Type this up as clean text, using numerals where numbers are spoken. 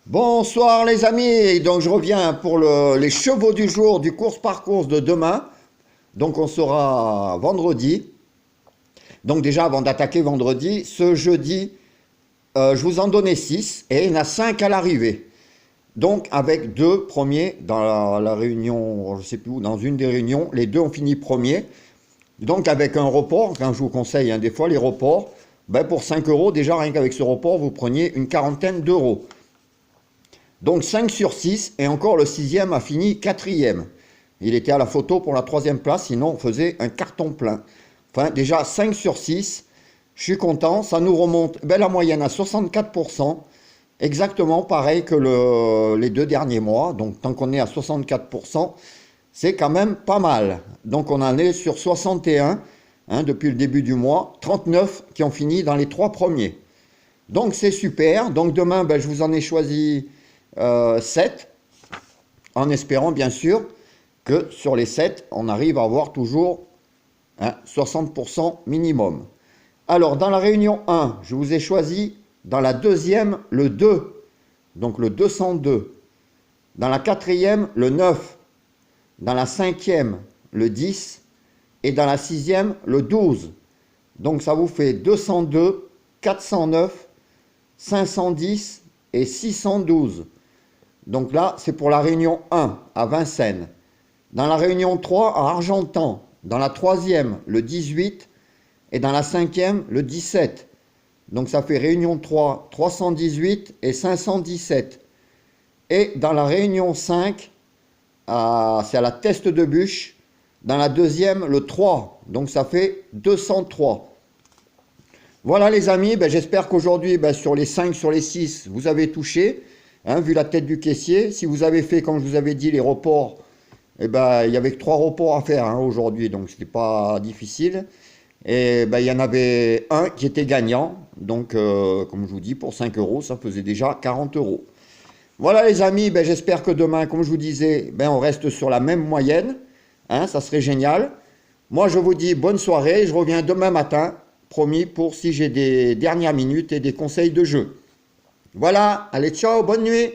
Bonsoir les amis, donc je reviens pour les chevaux du jour du course par course de demain. Donc on sera vendredi. Donc déjà avant d'attaquer vendredi, ce jeudi, je vous en donnais 6 et il y en a 5 à l'arrivée. Donc avec deux premiers dans la réunion, je ne sais plus où, dans une des réunions, les deux ont fini premier. Donc avec un report, quand je vous conseille des fois les reports, pour 5 euros, déjà rien qu'avec ce report, vous preniez une quarantaine d'euros. Donc 5 sur 6, et encore le sixième a fini quatrième. Il était à la photo pour la troisième place, sinon on faisait un carton plein. Enfin, déjà 5 sur 6, je suis content, ça nous remonte la moyenne à 64%, exactement pareil que les deux derniers mois. Donc tant qu'on est à 64%, c'est quand même pas mal. Donc on en est sur 61 depuis le début du mois, 39 qui ont fini dans les 3 premiers. Donc c'est super, donc demain je vous en ai choisi 7, en espérant bien sûr que sur les 7, on arrive à avoir toujours 60% minimum. Alors dans la réunion 1, je vous ai choisi dans la deuxième le 2, donc le 202. Dans la quatrième le 9, dans la cinquième le 10 et dans la sixième le 12. Donc ça vous fait 202, 409, 510 et 612. Donc là, c'est pour la réunion 1 à Vincennes. Dans la réunion 3 à Argentan. Dans la troisième, le 18. Et dans la cinquième, le 17. Donc ça fait réunion 3, 318 et 517. Et dans la réunion 5, c'est à la Teste de Bûche. Dans la deuxième, le 3. Donc ça fait 203. Voilà les amis, j'espère qu'aujourd'hui, sur les 5, sur les 6, vous avez touché. Vu la tête du caissier, si vous avez fait, comme je vous avais dit, les reports, il y avait que 3 reports à faire aujourd'hui, donc c'était pas difficile. Et il y en avait un qui était gagnant, donc comme je vous dis, pour 5 euros, ça faisait déjà 40 euros. Voilà les amis, j'espère que demain, comme je vous disais, on reste sur la même moyenne, ça serait génial. Moi je vous dis bonne soirée, je reviens demain matin, promis, pour si j'ai des dernières minutes et des conseils de jeu. Voilà, allez ciao, bonne nuit.